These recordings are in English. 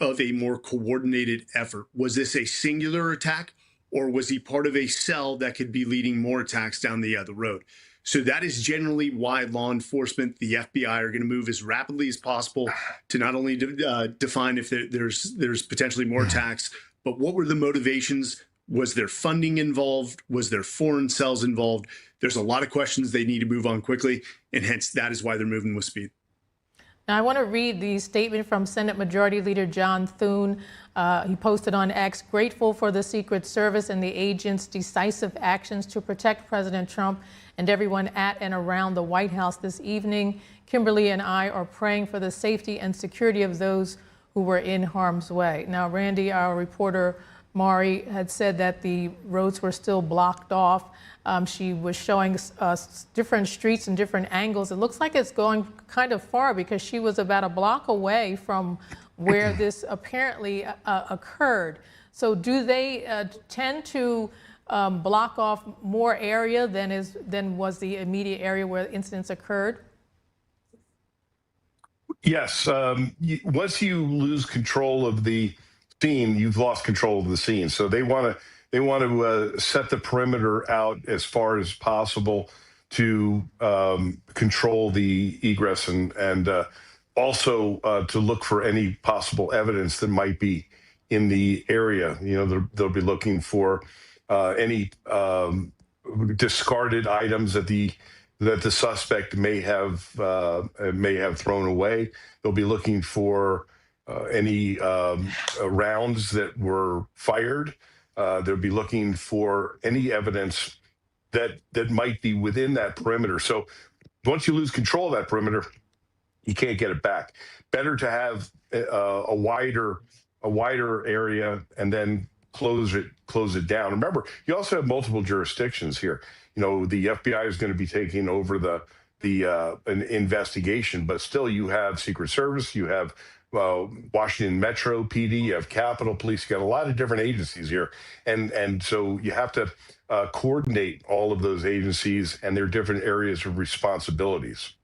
of a more coordinated effort? Was this a singular attack, or was he part of a cell that could be leading more attacks down the road? So that is generally why law enforcement, the FBI, are going to move as rapidly as possible to not only define if there's potentially more attacks, but what were the motivations? Was there funding involved? Was there foreign cells involved? There's a lot of questions they need to move on quickly, and hence that is why they're moving with speed. Now, I want to read the statement from Senate Majority Leader John Thune. He posted on X, grateful for the Secret Service and the agents' decisive actions to protect President Trump and everyone at and around the White House this evening. Kimberly and I are praying for the safety and security of those who were in harm's way. Now, Randy, our reporter, Mari, had said that the roads were still blocked off. She was showing us different streets and different angles. It looks like it's going kind of far because she was about a block away from where this apparently occurred. So do they tend to block off more area than was the immediate area where incidents occurred? Yes. Once you lose control of the scene, you've lost control of the scene. So they want to set the perimeter out as far as possible to control the egress and also to look for any possible evidence that might be in the area. You know, they'll be looking for any discarded items that the suspect may have thrown away. They'll be looking for any rounds that were fired. They'll be looking for any evidence that might be within that perimeter. So once you lose control of that perimeter, you can't get it back. Better to have a wider area and then close it down. Remember, you also have multiple jurisdictions here. You know, the FBI is going to be taking over an investigation, but still you have Secret Service, you have Washington Metro PD, you have Capitol Police, you got a lot of different agencies here. And so you have to coordinate all of those agencies and their different areas of responsibilities.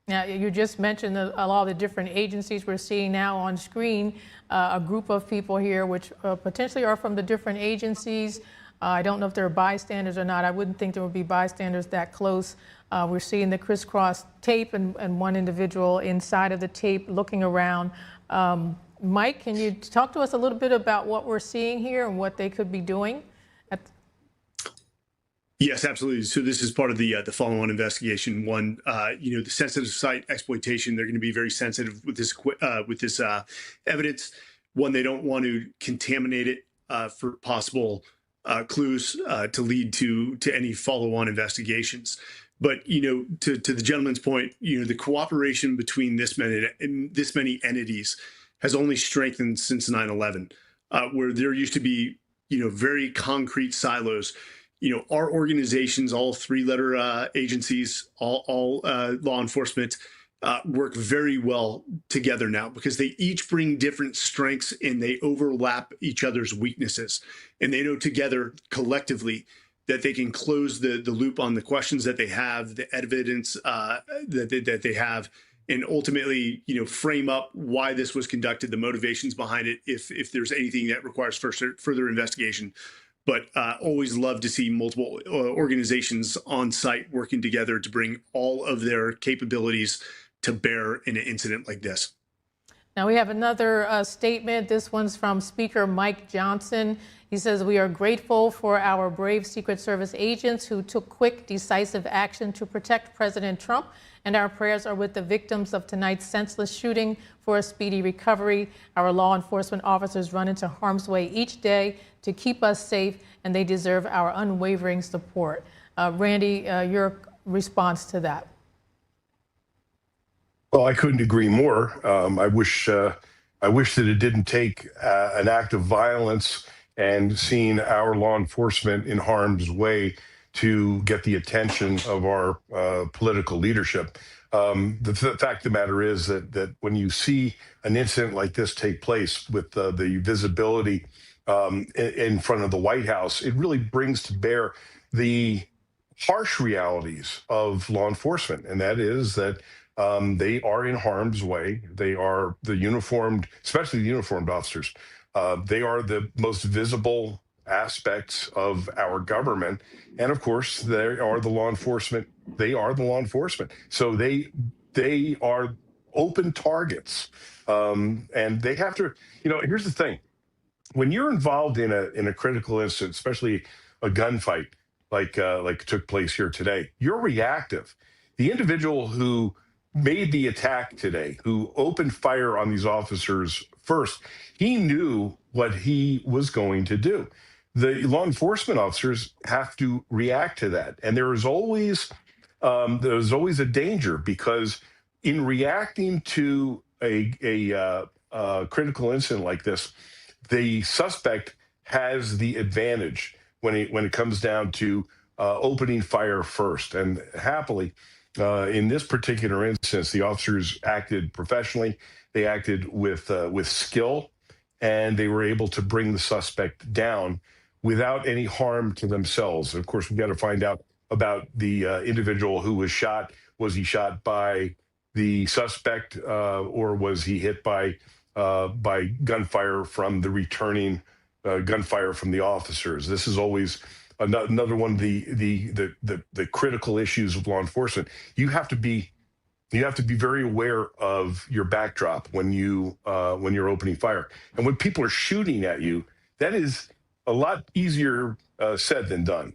Now, you just mentioned a lot of the different agencies we're seeing now on screen, a group of people here which potentially are from the different agencies. I don't know if they're bystanders or not. I wouldn't think there would be bystanders that close. We're seeing the crisscross tape and one individual inside of the tape looking around. Mike, can you talk to us a little bit about what we're seeing here and what they could be doing? Yes, absolutely. So this is part of the follow-on investigation. One, you know, the sensitive site exploitation. They're going to be very sensitive with this evidence. One, they don't want to contaminate it for possible clues to lead to any follow-on investigations. But you know, to the gentleman's point, you know, the cooperation between this many entities has only strengthened since 9/11, where there used to be, you know, very concrete silos. You know, our organizations, all three-letter agencies, all law enforcement, work very well together now because they each bring different strengths and they overlap each other's weaknesses. And they know together, collectively, that they can close the loop on the questions that they have, the evidence that they have, and ultimately, you know, frame up why this was conducted, the motivations behind it, if there's anything that requires further investigation. But always love to see multiple organizations on site working together to bring all of their capabilities to bear in an incident like this. Now we have another statement. This one's from Speaker Mike Johnson. He says, we are grateful for our brave Secret Service agents who took quick, decisive action to protect President Trump, and our prayers are with the victims of tonight's senseless shooting for a speedy recovery. Our law enforcement officers run into harm's way each day to keep us safe, and they deserve our unwavering support. Randy, your response to that? Well, I couldn't agree more. I wish that it didn't take an act of violence and seeing our law enforcement in harm's way to get the attention of our political leadership. The fact of the matter is that when you see an incident like this take place with the visibility in front of the White House, it really brings to bear the harsh realities of law enforcement, and that is that They are in harm's way. They are the uniformed, especially the uniformed officers. They are the most visible aspects of our government. And of course, they are the law enforcement. They are the law enforcement. So they are open targets. And they have to, here's the thing. When you're involved in a critical incident, especially a gunfight like took place here today, you're reactive. The individual who made the attack today, who opened fire on these officers first, he knew what he was going to do. The law enforcement officers have to react to that, and there's always a danger, because in reacting to a critical incident like this, the suspect has the advantage when it comes down to opening fire first. And happily, in this particular instance, the officers acted professionally. They acted with skill, and they were able to bring the suspect down without any harm to themselves. Of course, we've got to find out about the individual who was shot. Was he shot by the suspect, or was he hit by gunfire from the returning gunfire from the officers? This is always another one of the critical issues of law enforcement. You have to be very aware of your backdrop when you're opening fire, and when people are shooting at you, that is a lot easier said than done.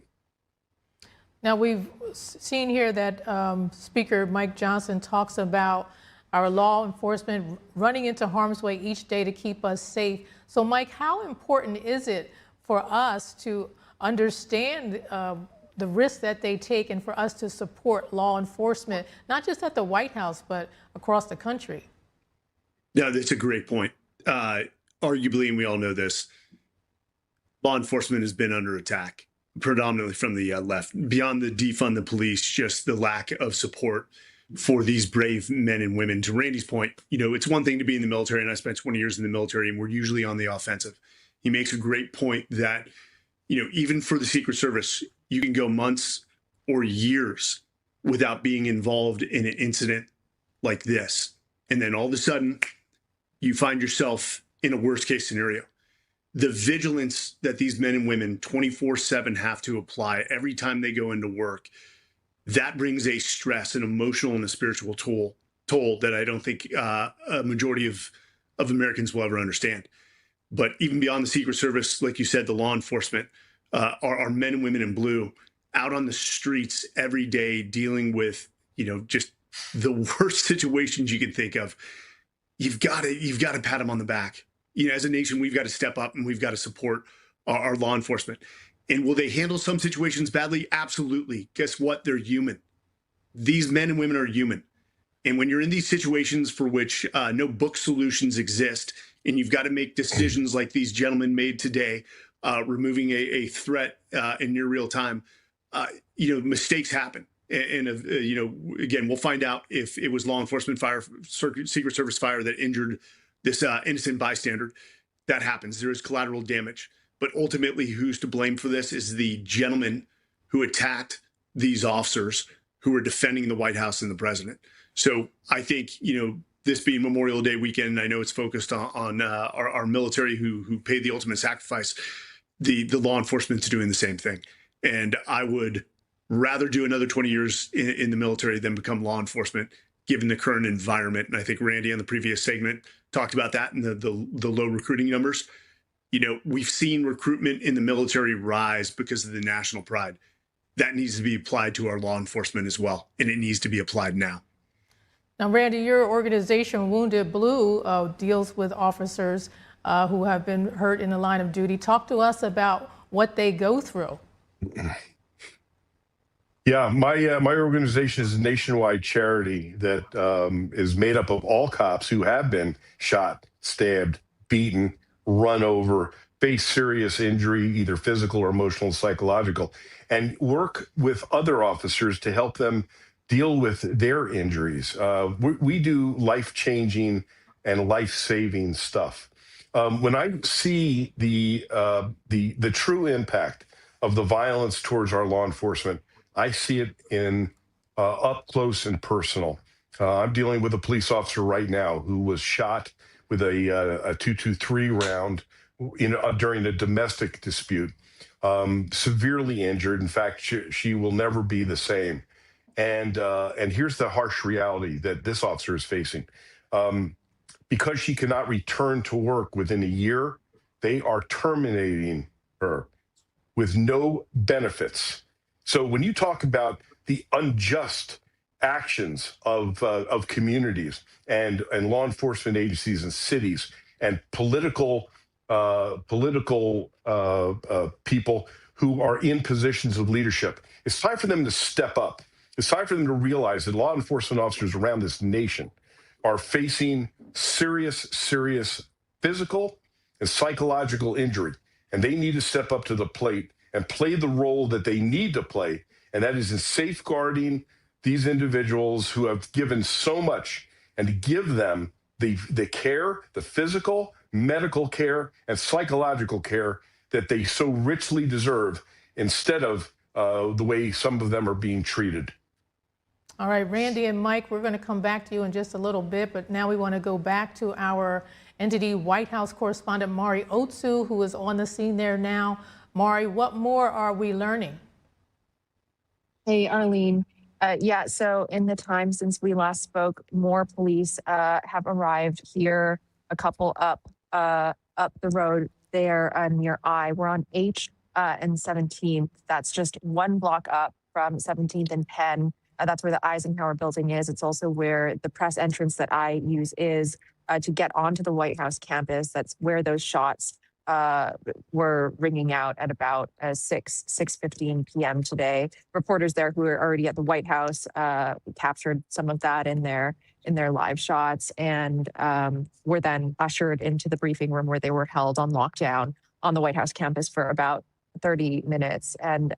Now, we've seen here that Speaker Mike Johnson talks about our law enforcement running into harm's way each day to keep us safe. So, Mike, how important is it for us to understand the risks that they take, and for us to support law enforcement, not just at the White House, but across the country? No, that's a great point. Arguably, and we all know this, law enforcement has been under attack, predominantly from the left. Beyond the defund the police, just the lack of support for these brave men and women. To Randy's point, it's one thing to be in the military, and I spent 20 years in the military, and we're usually on the offensive. He makes a great point that, even for the Secret Service, you can go months or years without being involved in an incident like this. And then all of a sudden, you find yourself in a worst case scenario. The vigilance that these men and women 24/7 have to apply every time they go into work, that brings a stress, an emotional and a spiritual toll that I don't think a majority of Americans will ever understand. But even beyond the Secret Service, like you said, the law enforcement, our men and women in blue out on the streets every day dealing with, just the worst situations you could think of. You've got to pat them on the back. As a nation, we've got to step up and we've got to support our law enforcement. And will they handle some situations badly? Absolutely. Guess what? They're human. These men and women are human. And when you're in these situations for which no book solutions exist, and you've got to make decisions like these gentlemen made today, removing a threat in near real time, mistakes happen. And again, we'll find out if it was law enforcement fire, Secret Service fire that injured this innocent bystander. That happens. There is collateral damage. But ultimately, who's to blame for this is the gentleman who attacked these officers who were defending the White House and the president. So I think, this being Memorial Day weekend, I know it's focused on our military who paid the ultimate sacrifice. The law enforcement's doing the same thing. And I would rather do another 20 years in the military than become law enforcement, given the current environment. And I think Randy on the previous segment talked about that and the low recruiting numbers. We've seen recruitment in the military rise because of the national pride. That needs to be applied to our law enforcement as well, and it needs to be applied now. Now, Randy, your organization, Wounded Blue, deals with officers who have been hurt in the line of duty. Talk to us about what they go through. Yeah, my organization is a nationwide charity that is made up of all cops who have been shot, stabbed, beaten, run over, face serious injury, either physical or emotional and psychological, and work with other officers to help them deal with their injuries. We do life-changing and life-saving stuff. When I see the true impact of the violence towards our law enforcement, I see it in up close and personal. I'm dealing with a police officer right now who was shot with a .223 round during a domestic dispute, severely injured. In fact, she will never be the same. And here's the harsh reality that this officer is facing. Because she cannot return to work within a year, they are terminating her with no benefits. So when you talk about the unjust actions of communities and law enforcement agencies and cities and political people who are in positions of leadership, it's time for them to step up. It's time for them to realize that law enforcement officers around this nation are facing serious physical and psychological injury, and they need to step up to the plate and play the role that they need to play, and that is in safeguarding these individuals who have given so much, and to give them the care, the physical, medical care, and psychological care that they so richly deserve, instead of the way some of them are being treated. All right, Randy and Mike, we're going to come back to you in just a little bit, but now we want to go back to our entity White House correspondent Mari Otsu, who is on the scene there now. Mari, what more are we learning? Hey, Arlene. Yeah, so in the time since we last spoke, more police have arrived here, a couple up the road there near I. We're on H and 17th. That's just one block up from 17th and Penn. That's where the Eisenhower building is. It's also where the press entrance that I use is to get onto the White House campus. That's where those shots were ringing out at about 6:15 p.m. today. Reporters there who were already at the White House captured some of that in their live shots, and were then ushered into the briefing room where they were held on lockdown on the White House campus for about 30 minutes. And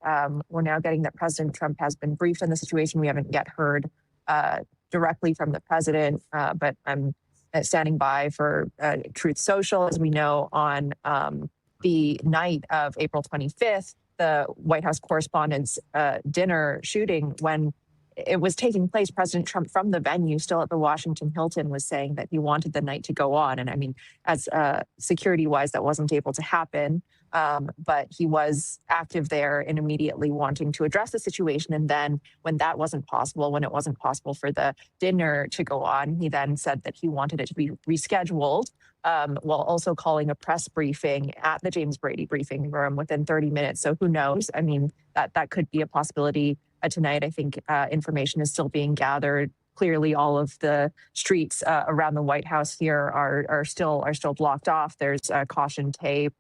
we're now getting that President Trump has been briefed on the situation. We haven't yet heard directly from the president, but I'm standing by for Truth Social. As we know, on the night of April 25th, the White House Correspondents' Dinner shooting, when it was taking place, President Trump from the venue, still at the Washington Hilton, was saying that he wanted the night to go on. And I mean, as security-wise, that wasn't able to happen. But he was active there and immediately wanting to address the situation. And then when that wasn't possible, when it wasn't possible for the dinner to go on, he then said that he wanted it to be rescheduled, while also calling a press briefing at the James Brady briefing room within 30 minutes. So who knows? I mean, that could be a possibility tonight. I think information is still being gathered. Clearly, all of the streets around the White House here are still blocked off. There's caution tape.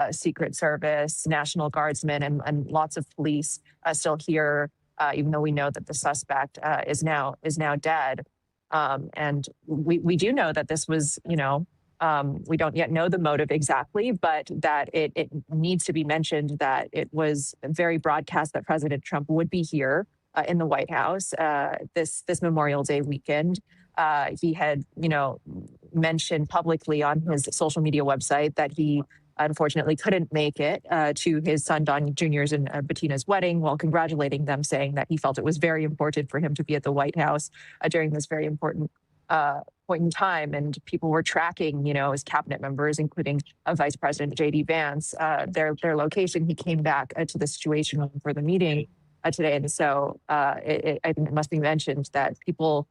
Secret Service, National Guardsmen, and lots of police still here, even though we know that the suspect is now dead. And we do know that this was, we don't yet know the motive exactly, but that it needs to be mentioned that it was very broadcast that President Trump would be here in the White House this Memorial Day weekend. He had, mentioned publicly on his social media website that he unfortunately couldn't make it to his son Don Jr.'s and Bettina's wedding, while congratulating them, saying that he felt it was very important for him to be at the White House during this very important point in time. And people were tracking, his cabinet members, including Vice President J.D. Vance, their location. He came back to the Situation Room for the meeting today. And so I think it must be mentioned that people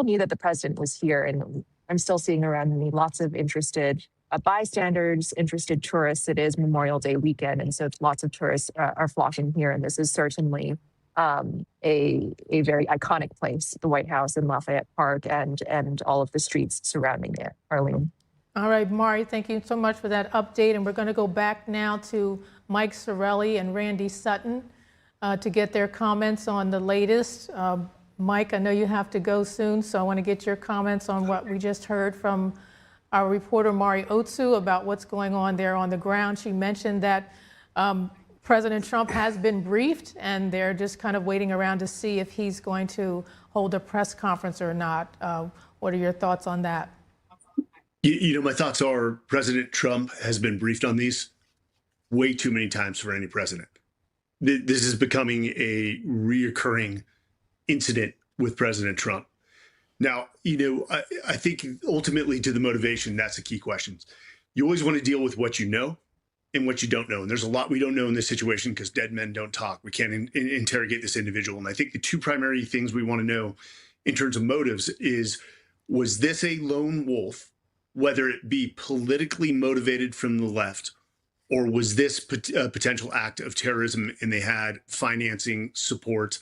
knew that the president was here. And I'm still seeing around me lots of interested bystanders, interested tourists. It is Memorial Day weekend, and so lots of tourists are flocking here. And this is certainly a very iconic place, the White House and Lafayette Park, and all of the streets surrounding it. Arlene. All right, Mari, thank you so much for that update. And we're going to go back now to Mike Sorelli and Randy Sutton to get their comments on the latest. Mike, I know you have to go soon, so I want to get your comments on what we just heard from our reporter Mari Otsu about what's going on there on the ground. She mentioned that President Trump has been briefed, and they're just kind of waiting around to see if he's going to hold a press conference or not. What are your thoughts on that? My thoughts are President Trump has been briefed on these way too many times for any president. This is becoming a reoccurring incident with President Trump. Now, I think ultimately to the motivation, that's the key question. You always want to deal with what you know and what you don't know. And there's a lot we don't know in this situation because dead men don't talk. We can't interrogate this individual. And I think the two primary things we want to know in terms of motives is, was this a lone wolf, whether it be politically motivated from the left, or was this a potential act of terrorism and they had financing, support,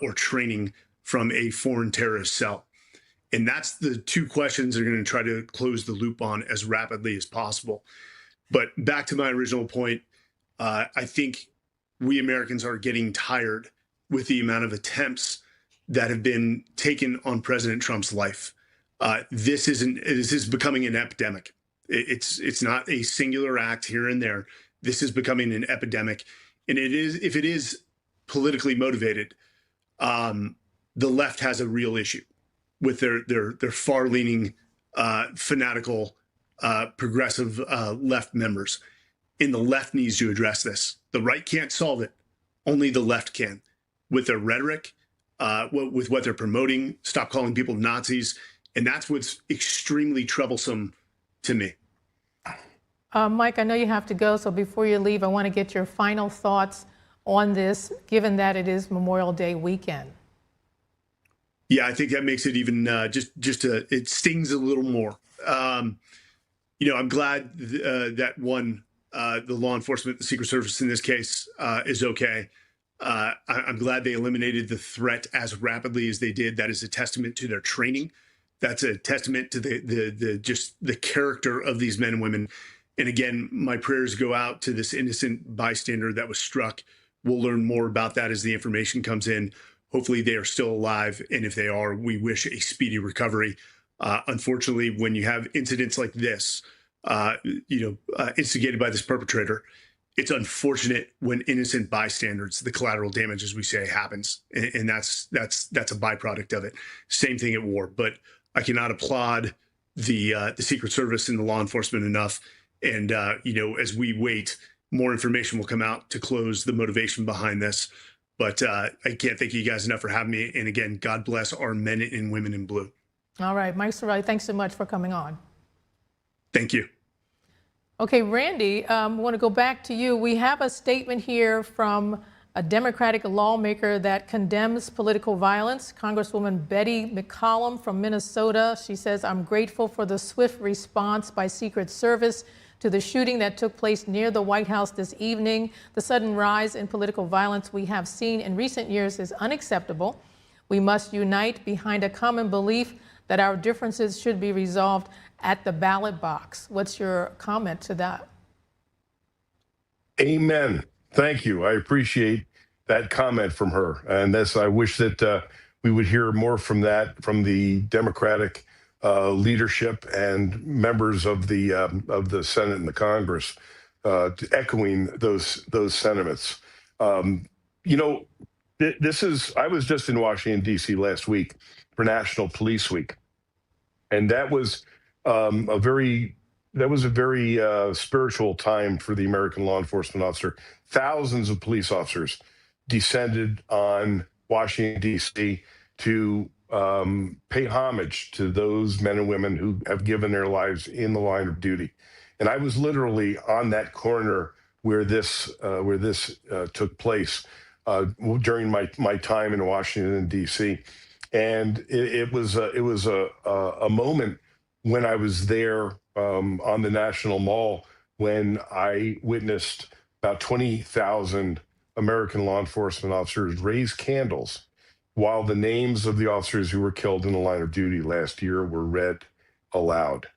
or training from a foreign terrorist cell? And that's the two questions they're going to try to close the loop on as rapidly as possible. But back to my original point, I think we Americans are getting tired with the amount of attempts that have been taken on President Trump's life. This is becoming an epidemic. It's not a singular act here and there. This is becoming an epidemic, and if it is politically motivated, the left has a real issue with their far-leaning, fanatical, progressive left members. And the left needs to address this. The right can't solve it. Only the left can. With their rhetoric, with what they're promoting, stop calling people Nazis. And that's what's extremely troublesome to me. Mike, I know you have to go, so before you leave, I want to get your final thoughts on this, given that it is Memorial Day weekend. Yeah, I think that makes it even it stings a little more. I'm glad that the law enforcement, the Secret Service in this case, is okay. I'm glad they eliminated the threat as rapidly as they did. That is a testament to their training. That's a testament to the character of these men and women. And again, my prayers go out to this innocent bystander that was struck. We'll learn more about that as the information comes in. Hopefully they are still alive. And if they are, we wish a speedy recovery. Unfortunately, when you have incidents like this, instigated by this perpetrator, it's unfortunate when innocent bystanders, the collateral damage, as we say, happens. And that's a byproduct of it. Same thing at war. But I cannot applaud the Secret Service and the law enforcement enough. And, as we wait, more information will come out to close the motivation behind this. But I can't thank you guys enough for having me. And again, God bless our men and women in blue. All right, Mike Sorelli, thanks so much for coming on. Thank you. Okay, Randy, I want to go back to you. We have a statement here from a Democratic lawmaker that condemns political violence. Congresswoman Betty McCollum from Minnesota. She says, "I'm grateful for the swift response by Secret Service to the shooting that took place near the White House this evening. The sudden rise in political violence we have seen in recent years is unacceptable. We must unite behind a common belief that our differences should be resolved at the ballot box." What's your comment to that? Amen. Thank you. I appreciate that comment from her. And I wish that we would hear more from the Democratic leadership and members of the Senate and the Congress, echoing those sentiments. I was just in Washington, D.C. last week for National Police Week, and that was a very spiritual time for the American law enforcement officer. Thousands of police officers descended on Washington, D.C. to pay homage to those men and women who have given their lives in the line of duty. And I was literally on that corner where this took place during my time in Washington, D.C. And it was a moment when I was there on the National Mall when I witnessed about 20,000 American law enforcement officers raise candles while the names of the officers who were killed in the line of duty last year were read aloud.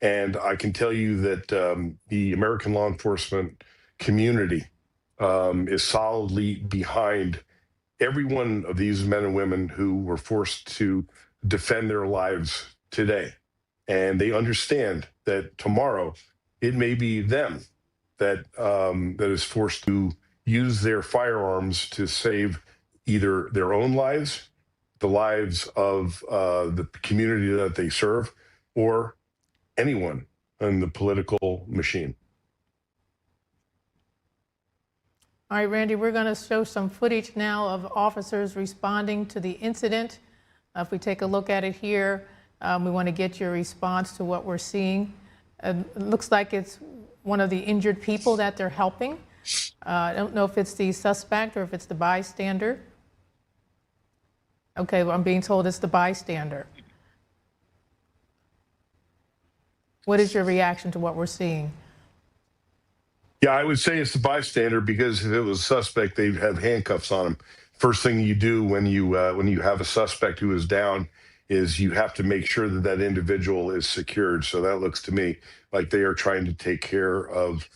And I can tell you that the American law enforcement community is solidly behind every one of these men and women who were forced to defend their lives today. And they understand that tomorrow it may be them that is forced to use their firearms to save either their own lives, the lives of the community that they serve, or anyone in the political machine. All right, Randy, we're going to show some footage now of officers responding to the incident If we take a look at it here, we want to get your response to what we're seeing. It looks like it's one of the injured people that they're helping. I don't know if it's the suspect or if it's the bystander. Okay, well, I'm being told it's the bystander. What is your reaction to what we're seeing? Yeah, I would say it's the bystander, because if it was a suspect, they'd have handcuffs on him. First thing you do when you have a suspect who is down is you have to make sure that that individual is secured. So that looks to me like they are trying to take care of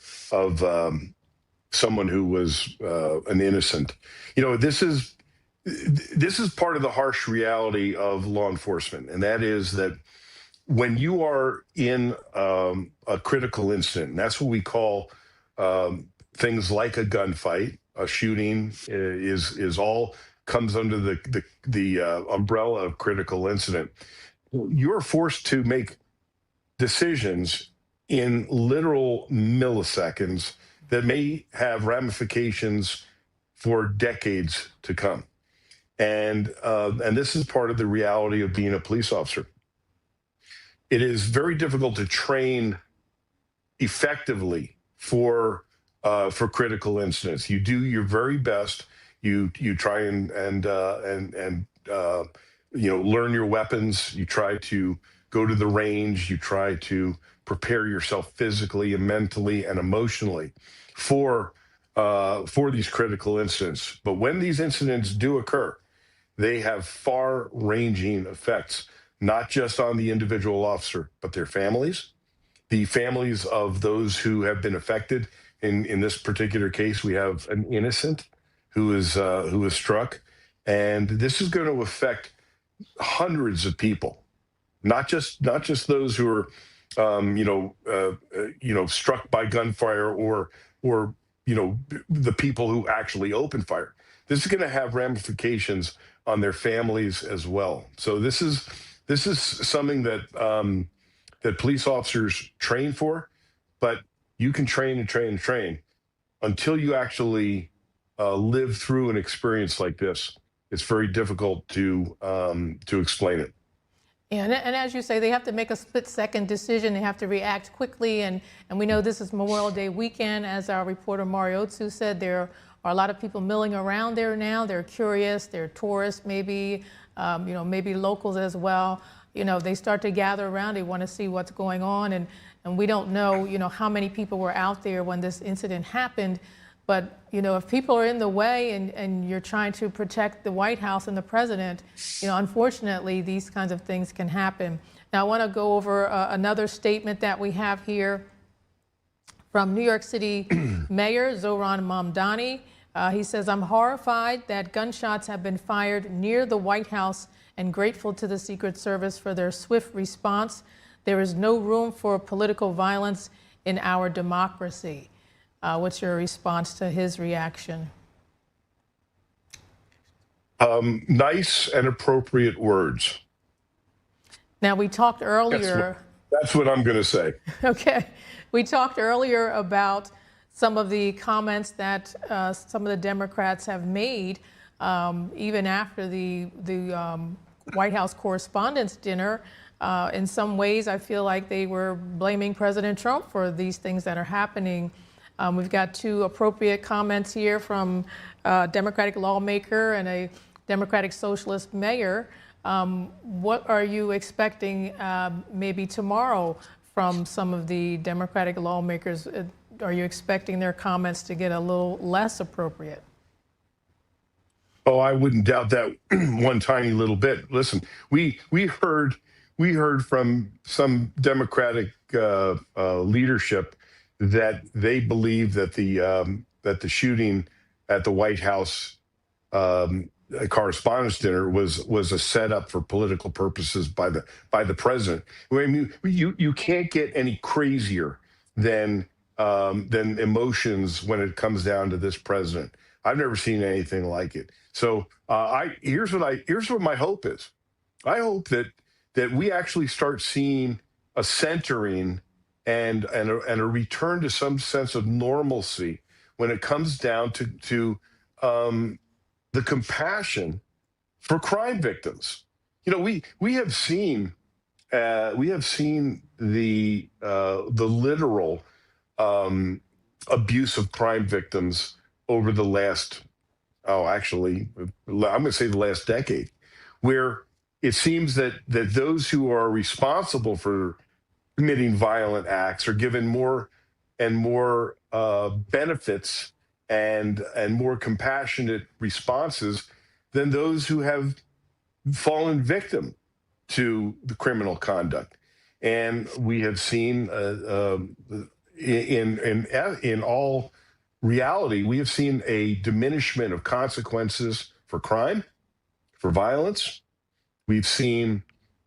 someone who was an innocent. You know, this is part of the harsh reality of law enforcement, and that is that when you are in a critical incident, and that's what we call things like a gunfight, a shooting is all comes under the umbrella of critical incident. You're forced to make decisions in literal milliseconds that may have ramifications for decades to come. And this is part of the reality of being a police officer. It is very difficult to train effectively for critical incidents. You do your very best. You try and learn your weapons. You try to go to the range. You try to prepare yourself physically and mentally and emotionally for these critical incidents. But when these incidents do occur, they have far-ranging effects, not just on the individual officer, but their families, the families of those who have been affected. In this particular case, we have an innocent who is struck, and this is going to affect hundreds of people, not just those who are struck by gunfire or the people who actually open fire. This is going to have ramifications on their families as well. So this is something that that police officers train for, but you can train and train and train until you actually live through an experience like this. It's very difficult to explain it. Yeah, and as you say, they have to make a split-second decision. They have to react quickly, and we know this is Memorial Day weekend. As our reporter Mariotsu said, there are a lot of people milling around there now. They're curious. They're tourists, maybe, maybe locals as well. You know, they start to gather around. They want to see what's going on, and we don't know, how many people were out there when this incident happened. But, if people are in the way and you're trying to protect the White House and the president, unfortunately, these kinds of things can happen. Now, I want to go over another statement that we have here from New York City Mayor Zohran Mamdani. He says, "I'm horrified that gunshots have been fired near the White House and grateful to the Secret Service for their swift response. There is no room for political violence in our democracy." What's your response to his reaction? Nice and appropriate words. Now, we talked earlier. That's what I'm going to say. Okay. We talked earlier about some of the comments that some of the Democrats have made, even after the White House Correspondents' Dinner. In some ways, I feel like they were blaming President Trump for these things that are happening. We've got two appropriate comments here from a Democratic lawmaker and a Democratic Socialist mayor. What are you expecting maybe tomorrow from some of the Democratic lawmakers? Are you expecting their comments to get a little less appropriate? Oh, I wouldn't doubt that one tiny little bit. Listen, we heard from some Democratic leadership that they believe that the shooting at the White House Correspondents' Dinner was a setup for political purposes by the president. I mean, you can't get any crazier than emotions when it comes down to this president. I've never seen anything like it. So here's what my hope is. I hope that we actually start seeing a centering and a return to some sense of normalcy when it comes down to the compassion for crime victims. we have seen the literal abuse of crime victims over the last, I'm going to say the last decade, where it seems that those who are responsible for committing violent acts are given more and more benefits and more compassionate responses than those who have fallen victim to the criminal conduct. And we have seen in all reality, we have seen a diminishment of consequences for crime, for violence. We've seen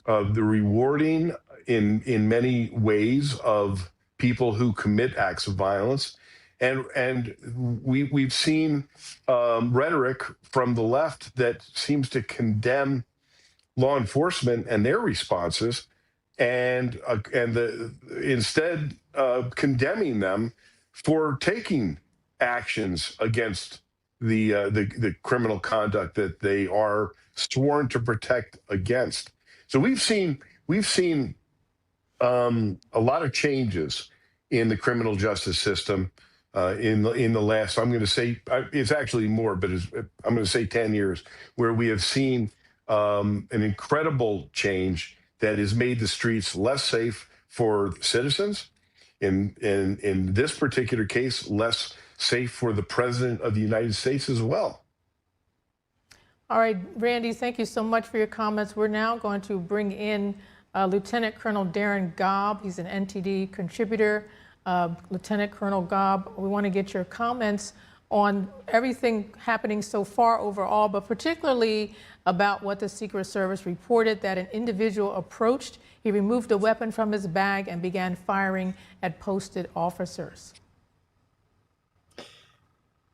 the rewarding in many ways of people who commit acts of violence. And we've seen rhetoric from the left that seems to condemn law enforcement and their responses, and instead condemning them for taking actions against the criminal conduct that they are sworn to protect against. So we've seen a lot of changes in the criminal justice system in the last, I'm going to say, it's actually more, but I'm going to say 10 years, where we have seen an incredible change that has made the streets less safe for citizens. In this particular case, less safe for the President of the United States as well. All right, Randy, thank you so much for your comments. We're now going to bring in Lieutenant Colonel Darren Gobb. He's an NTD contributor. Lieutenant Colonel Gobb, we want to get your comments on everything happening so far overall, but particularly about what the Secret Service reported that an individual approached. He removed a weapon from his bag and began firing at posted officers.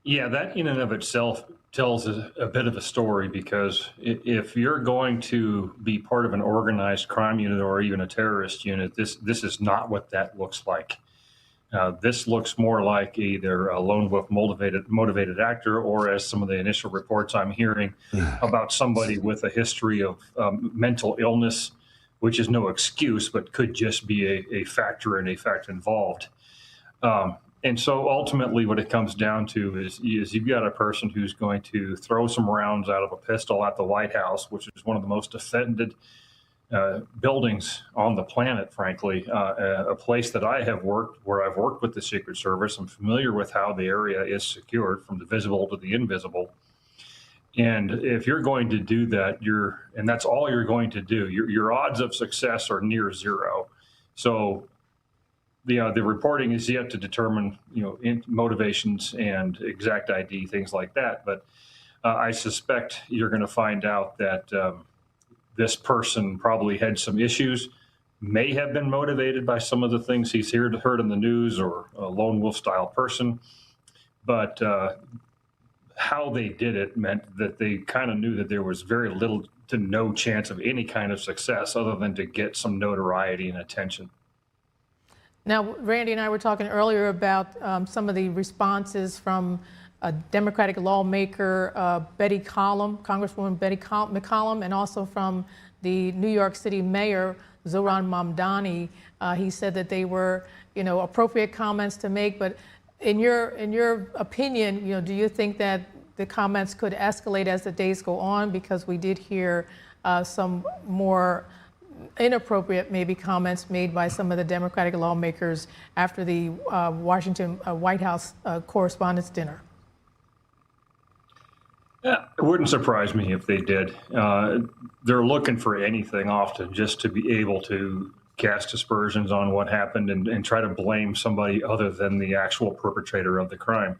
Yeah, that in and of itself tells a bit of a story, because if you're going to be part of an organized crime unit or even a terrorist unit, this is not what that looks like. This looks more like either a lone wolf motivated actor, or, as some of the initial reports I'm hearing, about somebody with a history of mental illness, which is no excuse, but could just be a factor and a fact involved. And so ultimately what it comes down to is you've got a person who's going to throw some rounds out of a pistol at the White House, which is one of the most defended buildings on the planet, frankly, a place that I have worked, where I've worked with the Secret Service. I'm familiar with how the area is secured from the visible to the invisible. And if you're going to do that, and that's all you're going to do, your odds of success are near zero. So the reporting is yet to determine, motivations and exact ID, things like that. But I suspect you're going to find out that this person probably had some issues, may have been motivated by some of the things he's heard in the news, or a lone wolf style person. But how they did it meant that they kind of knew that there was very little to no chance of any kind of success other than to get some notoriety and attention. Now, Randy and I were talking earlier about some of the responses from a Democratic lawmaker, Congresswoman Betty McCollum, and also from the New York City Mayor, Zohran Mamdani. He said that they were, appropriate comments to make. But in your opinion, do you think that the comments could escalate as the days go on? Because we did hear some more inappropriate, maybe, comments made by some of the Democratic lawmakers after the Washington White House Correspondents' Dinner. Yeah, it wouldn't surprise me if they did. They're looking for anything often just to be able to cast aspersions on what happened and try to blame somebody other than the actual perpetrator of the crime.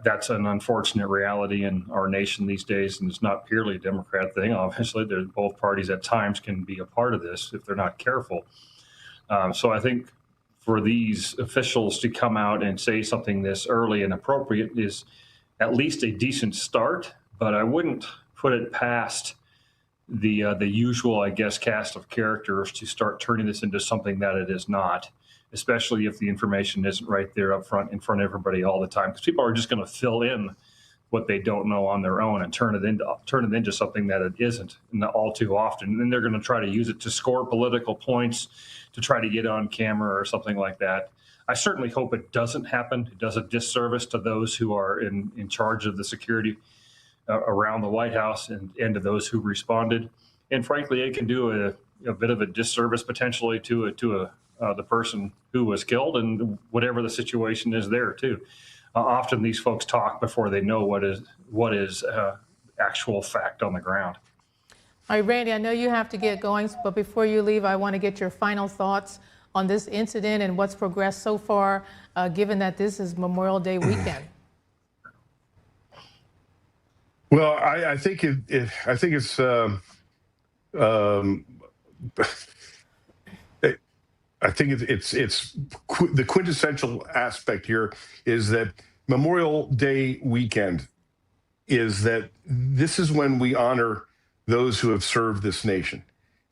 That's an unfortunate reality in our nation these days, and it's not purely a Democrat thing. Obviously, both parties at times can be a part of this if they're not careful. So I think for these officials to come out and say something this early and appropriate is at least a decent start, but I wouldn't put it past the usual, I guess, cast of characters to start turning this into something that it is not, especially if the information isn't right there up front in front of everybody all the time, because people are just going to fill in what they don't know on their own and turn it into something that it isn't, and all too often. And then they're going to try to use it to score political points, to try to get on camera or something like that. I certainly hope it doesn't happen. It does a disservice to those who are in charge of the security around the White House and to those who responded. And frankly, it can do a bit of a disservice potentially to the person who was killed and whatever the situation is there too. Often these folks talk before they know what is actual fact on the ground. All right, Randy, I know you have to get going, but before you leave, I want to get your final thoughts on this incident and what's progressed so far, given that this is Memorial Day weekend. Well, I think it's I think it's the quintessential aspect here is that Memorial Day weekend is that this is when we honor those who have served this nation.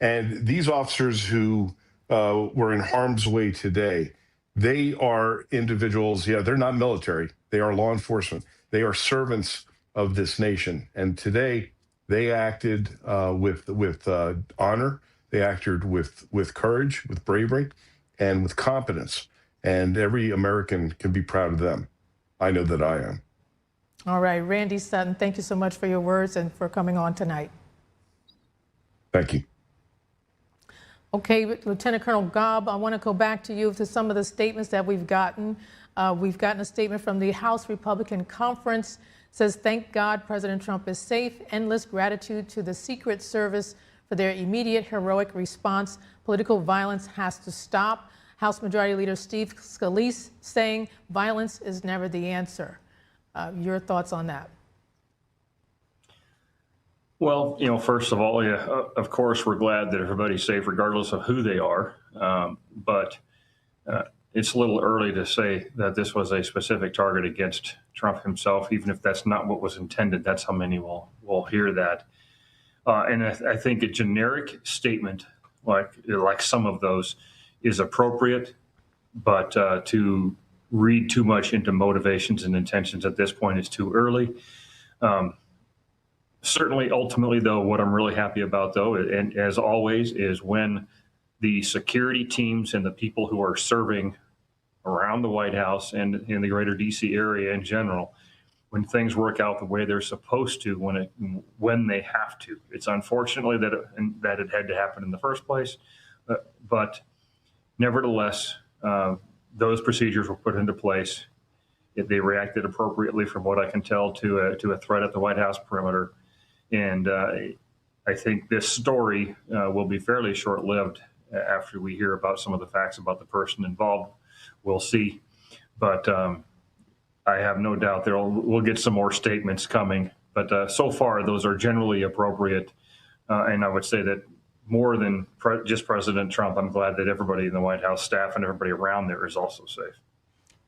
And these officers who were in harm's way today, they are individuals, they're not military, they are law enforcement, they are servants of this nation. And today they acted with honor. They acted with courage, with bravery, and with competence. And every American can be proud of them. I know that I am. All right, Randy Sutton, thank you so much for your words and for coming on tonight. Thank you. Okay, Lieutenant Colonel Gobb, I want to go back to you to some of the statements that we've gotten. We've gotten a statement from the House Republican Conference. It says, thank God President Trump is safe. Endless gratitude to the Secret Service for their immediate heroic response. Political violence has to stop. House Majority Leader Steve Scalise saying violence is never the answer. Your thoughts on that? Well, first of all, of course, we're glad that everybody's safe regardless of who they are. But it's a little early to say that this was a specific target against Trump himself, even if that's not what was intended. That's how many will hear that. And I think a generic statement like some of those is appropriate, but to read too much into motivations and intentions at this point is too early. Certainly, ultimately, though, what I'm really happy about, though, and as always, is when the security teams and the people who are serving around the White House and in the greater D.C. area in general, when things work out the way they're supposed to, when they have to. It's unfortunately that it had to happen in the first place, but nevertheless, those procedures were put into place. They reacted appropriately, from what I can tell, to a threat at the White House perimeter. And I think this story will be fairly short-lived after we hear about some of the facts about the person involved. We'll see. But I have no doubt we'll get some more statements coming. But so far, those are generally appropriate. And I would say that more than just President Trump, I'm glad that everybody in the White House staff and everybody around there is also safe.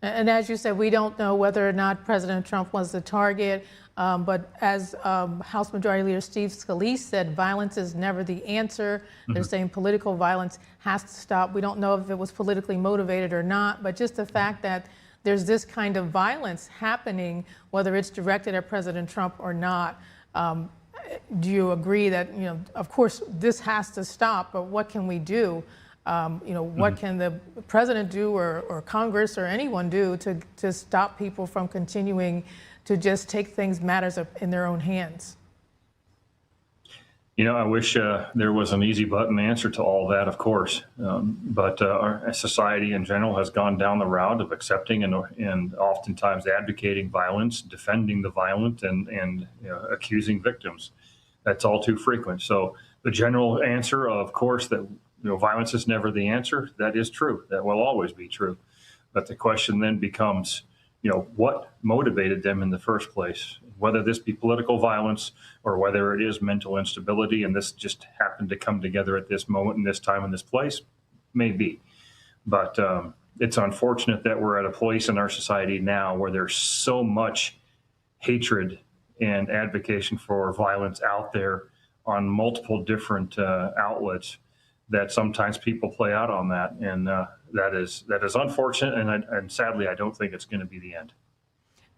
And as you said, we don't know whether or not President Trump was the target. But as House Majority Leader Steve Scalise said, violence is never the answer. They're saying political violence has to stop. We don't know if it was politically motivated or not, but just the fact that there's this kind of violence happening, whether it's directed at President Trump or not. Do you agree that, of course, this has to stop, but what can we do? What can the president do or Congress or anyone do to stop people from continuing to just take matters up in their own hands? I wish there was an easy button answer to all that, of course. But our society in general has gone down the route of accepting and oftentimes advocating violence, defending the violent, and accusing victims. That's all too frequent. So the general answer, of course, that violence is never the answer, that is true. That will always be true. But the question then becomes, what motivated them in the first place? Whether this be political violence or whether it is mental instability, and this just happened to come together at this moment, in this time, in this place, maybe. But it's unfortunate that we're at a place in our society now where there's so much hatred and advocacy for violence out there on multiple different outlets, that sometimes people play out on that, and that is unfortunate, and sadly, I don't think it's going to be the end.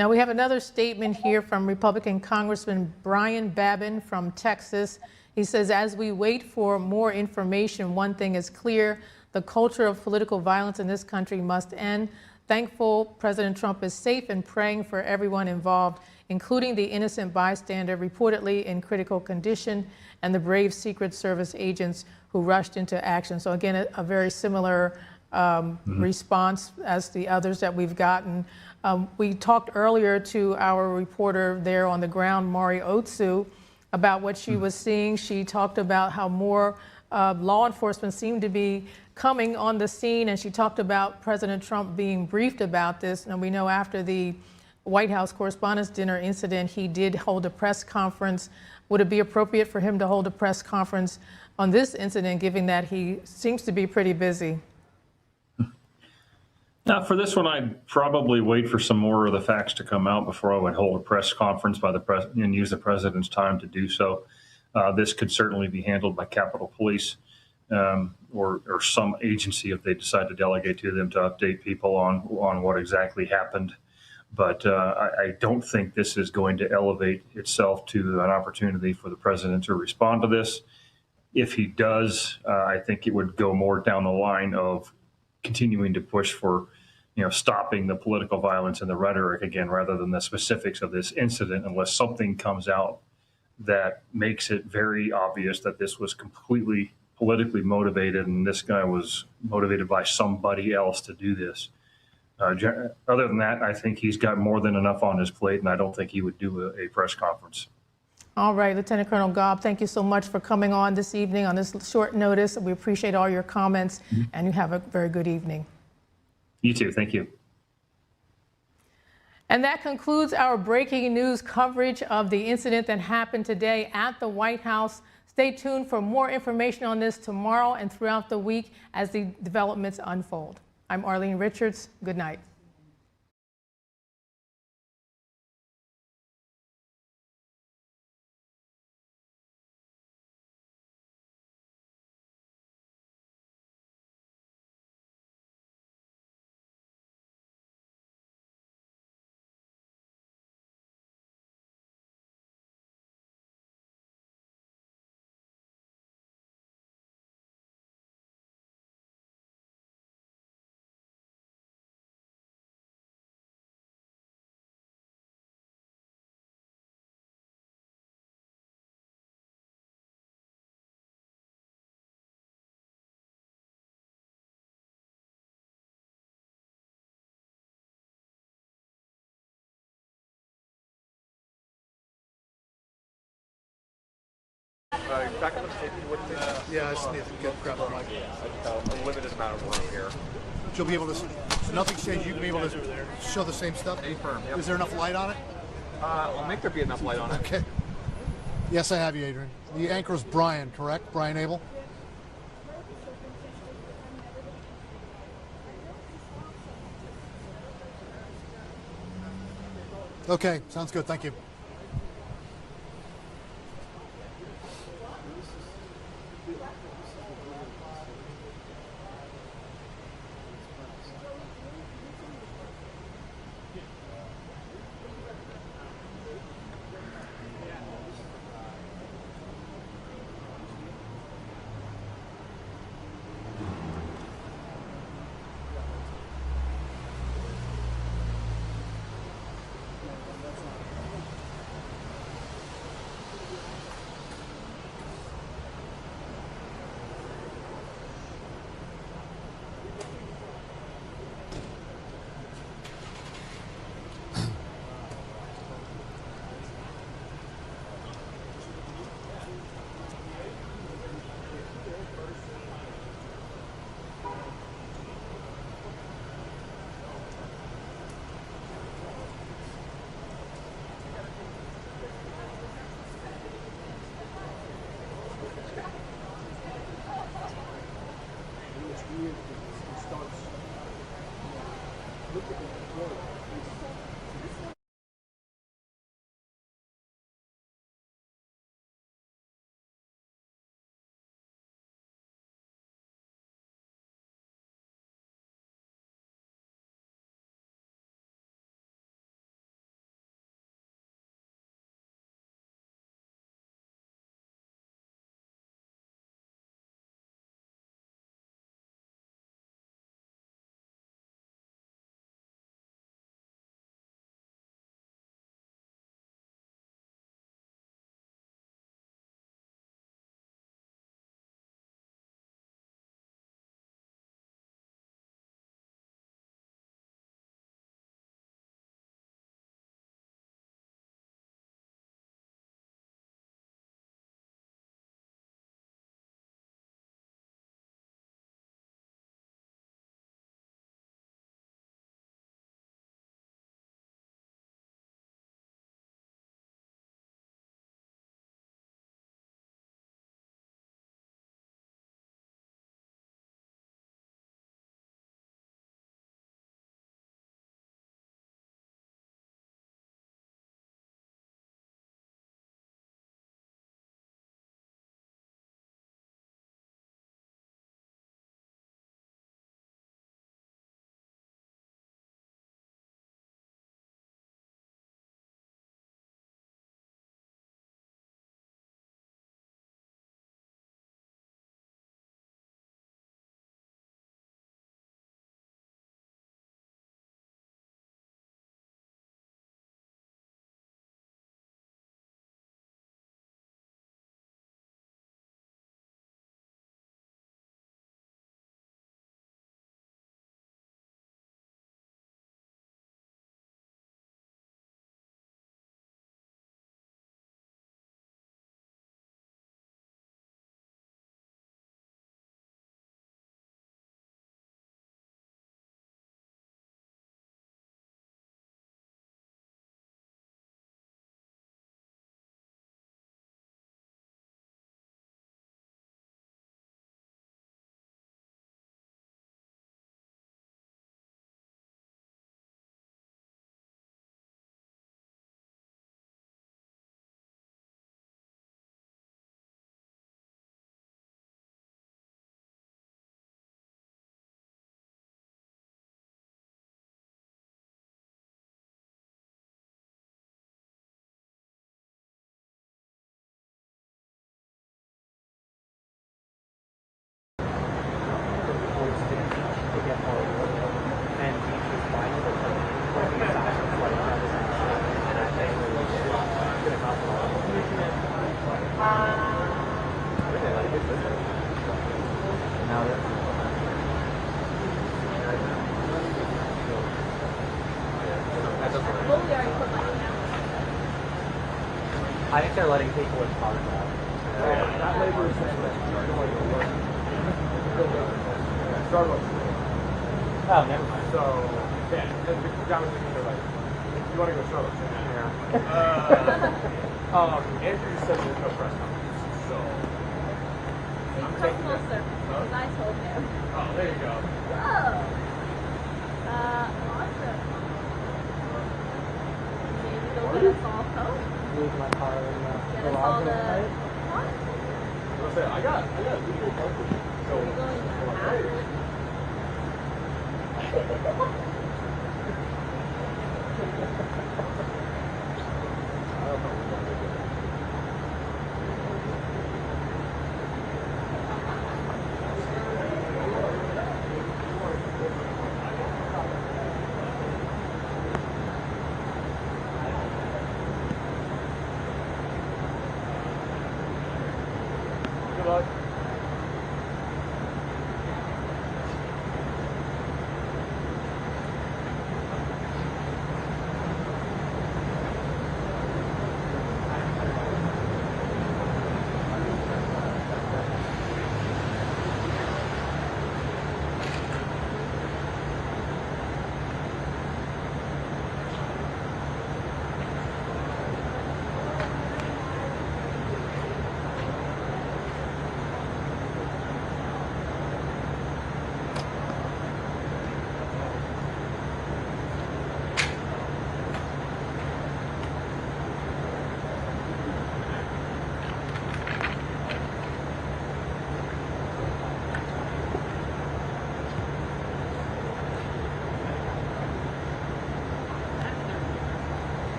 Now we have another statement here from Republican Congressman Brian Babin from Texas. He says, as we wait for more information, one thing is clear: the culture of political violence in this country must end. Thankful President Trump is safe and praying for everyone involved, including the innocent bystander reportedly in critical condition and the brave Secret Service agents who rushed into action. So again, a very similar response as the others that we've gotten. We talked earlier to our reporter there on the ground, Mari Otsu, about what she was seeing. She talked about how more law enforcement seemed to be coming on the scene, and she talked about President Trump being briefed about this. And we know after the White House Correspondents' Dinner incident, he did hold a press conference. Would it be appropriate for him to hold a press conference on this incident, given that he seems to be pretty busy? Now, for this one, I'd probably wait for some more of the facts to come out before I would hold a press conference by the president and use the president's time to do so. This could certainly be handled by Capitol Police or some agency if they decide to delegate to them to update people on what exactly happened. But I don't think this is going to elevate itself to an opportunity for the president to respond to this. If he does, I think it would go more down the line of continuing to push for, stopping the political violence and the rhetoric again, rather than the specifics of this incident, unless something comes out that makes it very obvious that this was completely politically motivated and this guy was motivated by somebody else to do this. Other than that, I think he's got more than enough on his plate, and I don't think he would do a press conference. All right, Lieutenant Colonel Gobb, thank you so much for coming on this evening on this short notice. We appreciate all your comments, and you have a very good evening. You too. Thank you. And that concludes our breaking news coverage of the incident that happened today at the White House. Stay tuned for more information on this tomorrow and throughout the week as the developments unfold. I'm Arlene Richards. Good night. Back up the stage. Yeah, I just need to get grab the mic. A limited amount of room here. You'll be able to. So nothing's changed. You can be able to show the same stuff. Confirm. Yep. Is there enough light on it? I'll make there be enough light on it. Okay. Yes, I have you, Adrian. The anchor is Brian, correct? Brian Abel. Okay, sounds good. Thank you. That's okay. Fully already put my hand. I think they're letting people with cars out. That labor is going to work. Starbucks. Oh, never mind. So, yeah, the guy was thinking, they're like, you want to go Starbucks? Yeah. Andrew said there's no press conference, so. I'm taking full service because I told him. Oh, there you go. Whoa. Awesome. Maybe go get us all Coke. Leave my car in the Get us all garage the. overnight. What? I got legal parking. So, Are you going to have? good luck.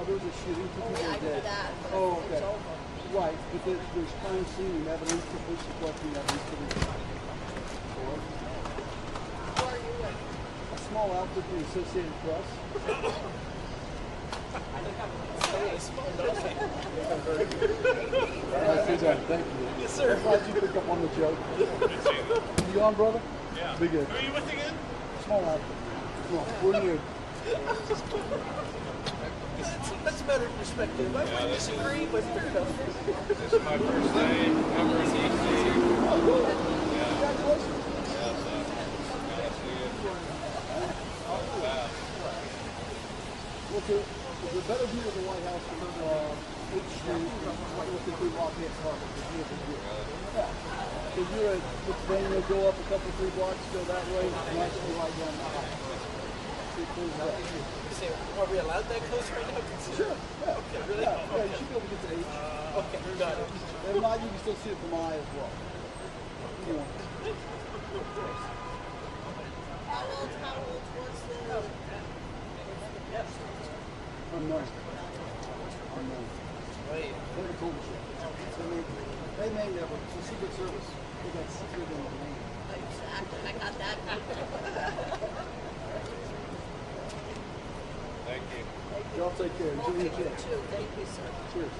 There was a shooting, two people are dead. Oh, okay. Right, but there's crime scene and evidence, the police are collecting evidence for the a small outfit from the Associated Press. Thank you. Yes, sir. I'm glad you picked up on the joke. You on, brother? Yeah. Be good. Who are you with again? Small outfit. Come on, we're new. That's a better perspective. I would disagree, but fair enough. This is my first day ever in DC. Congratulations. Well, there's a better view of the White House from 8th Street, looking through Lafayette Park. Yeah. So you're at Pennsylvania, go up a couple, 3 blocks, go that way, nicely right down the high. Are we allowed that close right now? Sure. Yeah. Okay, really? Yeah, yeah, you should be able to get to H. Okay, got it. If not, you can still see it from I as well. Come on. How old was the... Unknown. Wait. Never told us yet. So they may never. It's a Secret Service. They got secret in the name. I got that. Thank you. Y'all take care. Enjoy your trip. Thank you, sir. Cheers.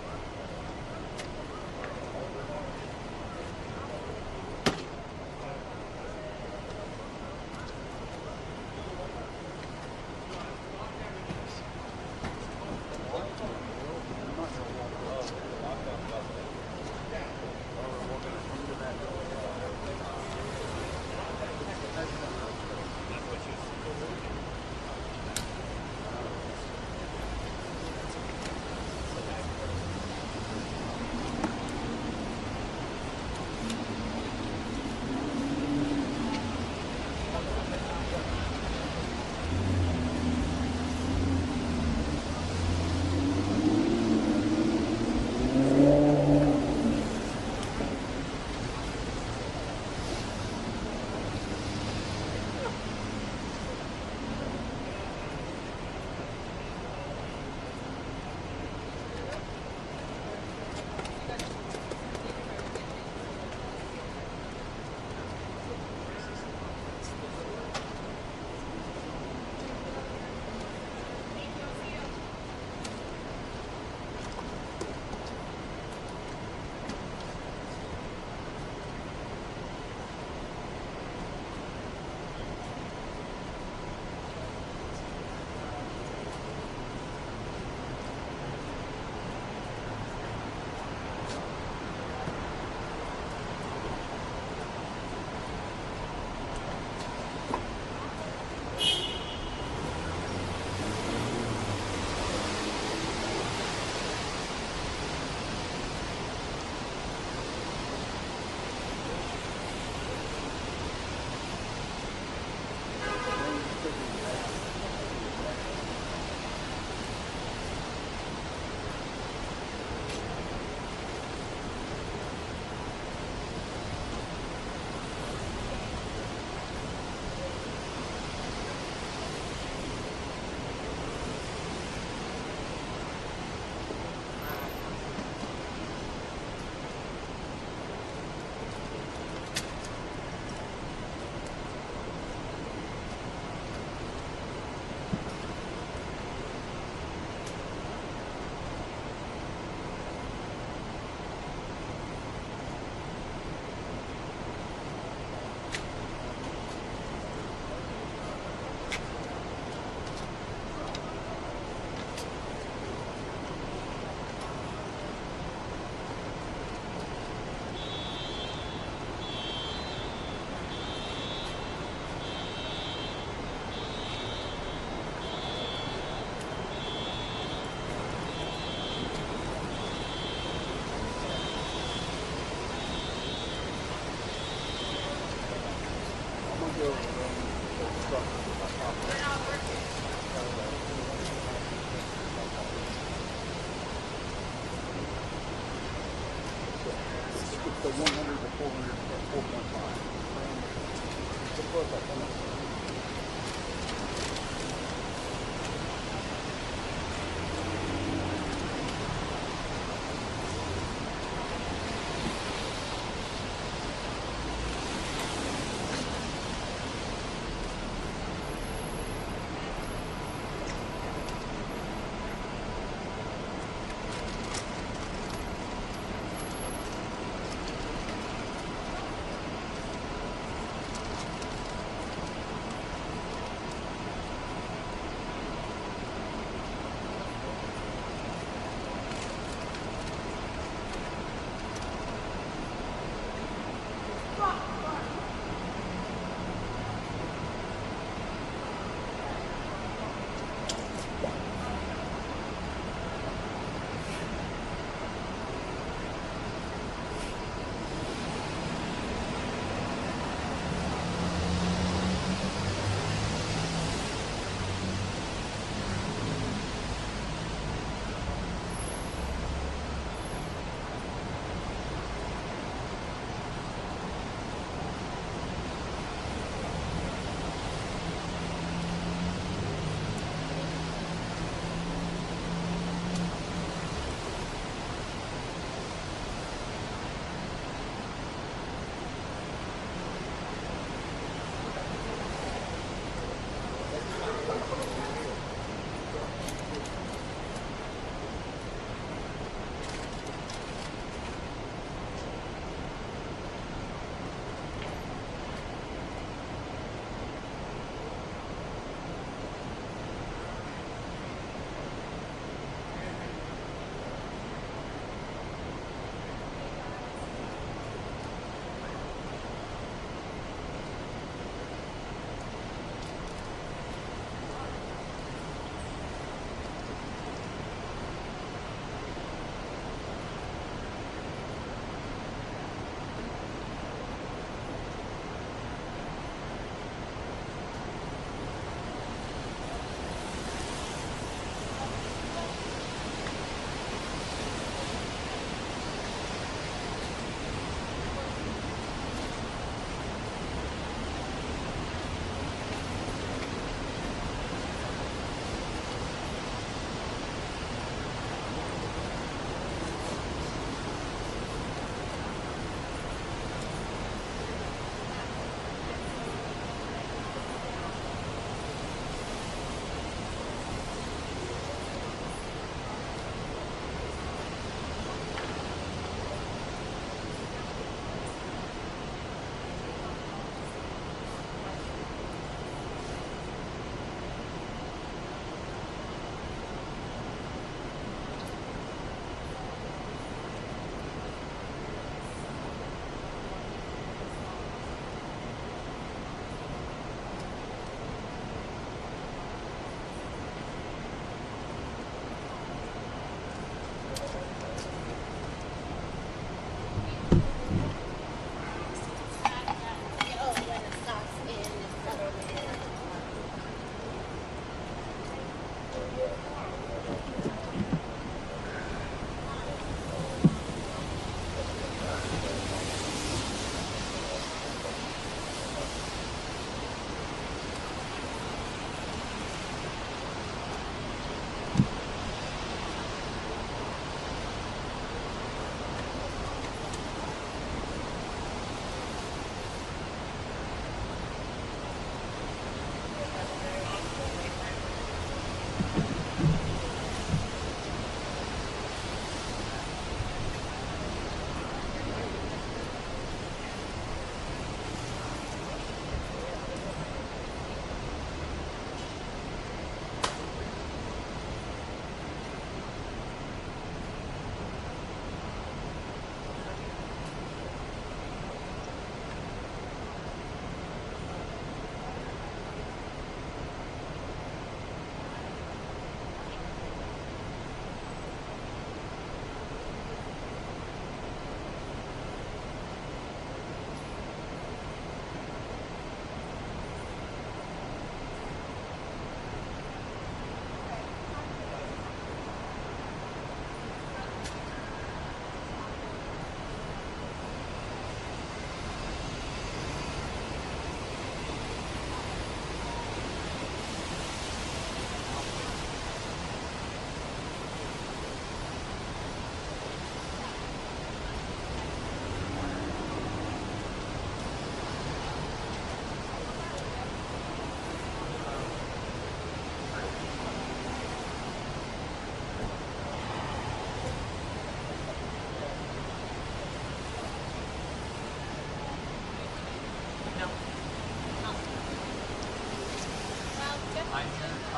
100 to 400 or 4.5.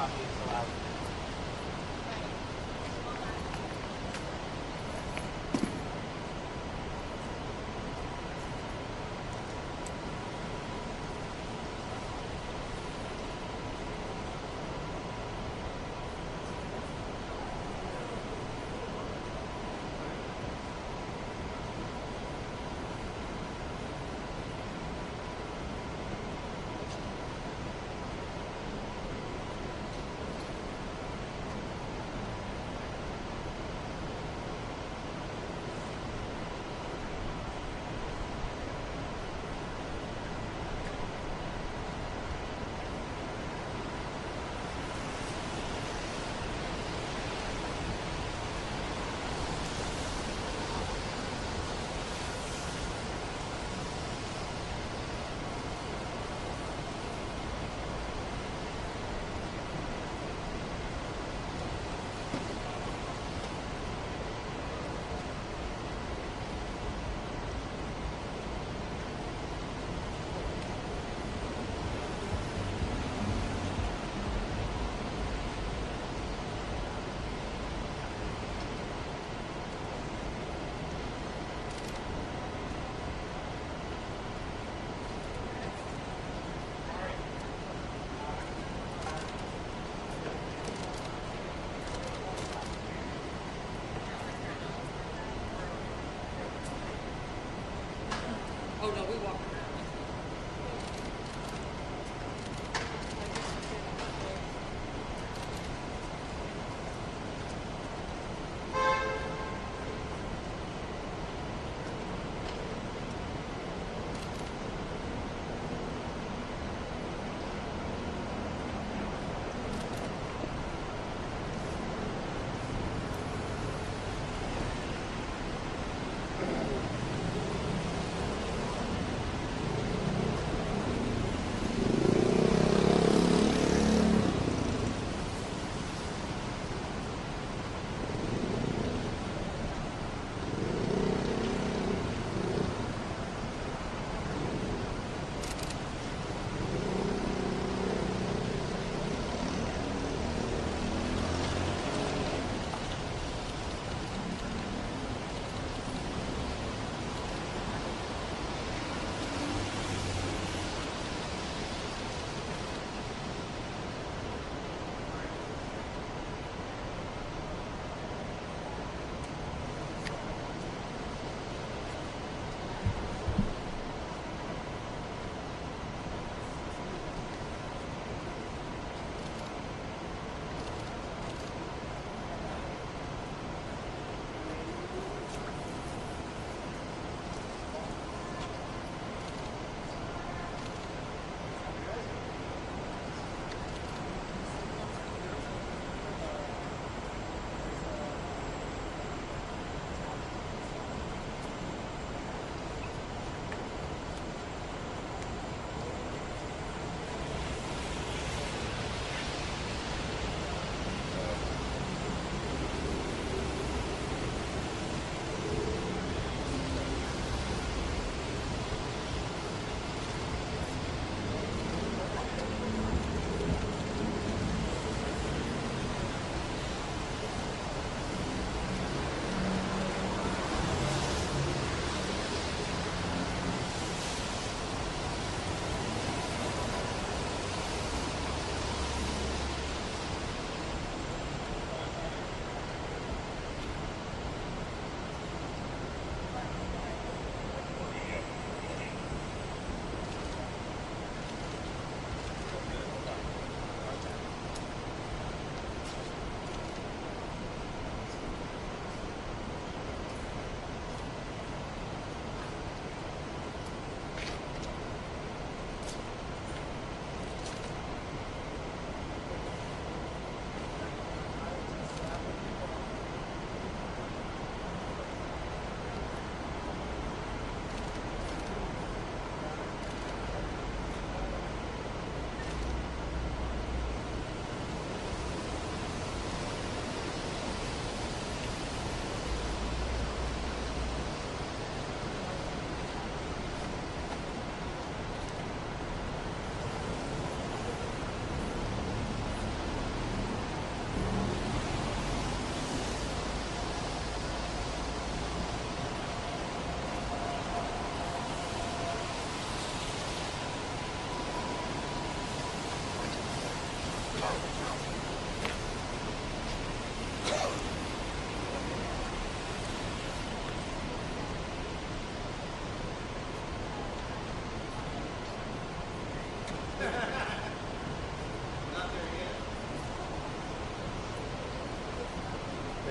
not being so loud.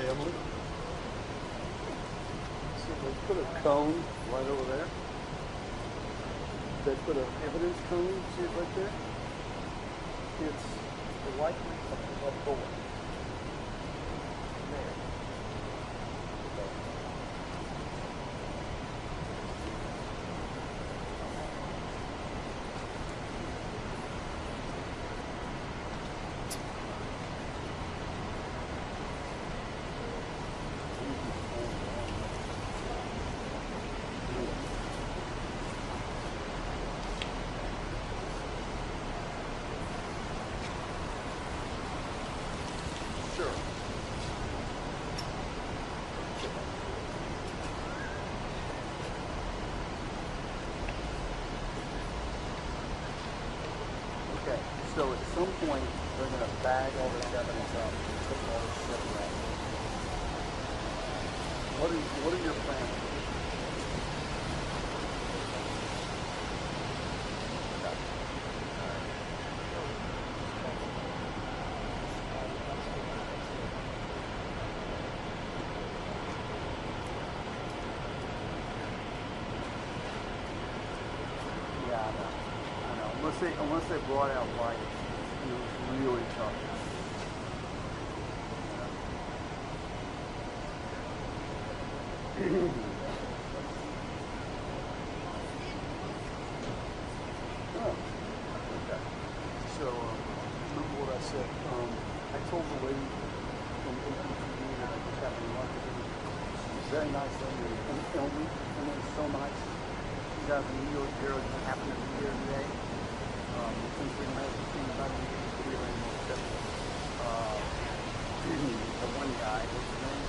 family. So they put a cone right over there. They put an evidence cone, see it right there? It's the likely of a bullet. There. Sure. Okay, so at some point they're going to bag all this evidence up and put all this shit away. What are your plans? Yeah, I know. Unless they brought out light, it was really tough. Oh, okay. So, remember what I said. I told the lady from APTV that I just happened to lunch with. She's a very nice lady, and it was so nice. She got a New York Hero that happened to be here today. Since we met about a video anymore, except the one guy, what's his name?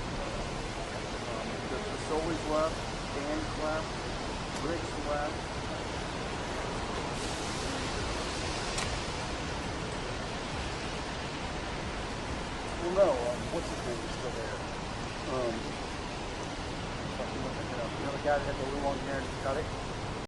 The Soli's left, Dan's left, Rick's left. Well, no, what's his name is still there. You know the guy that had the long hair and cut it?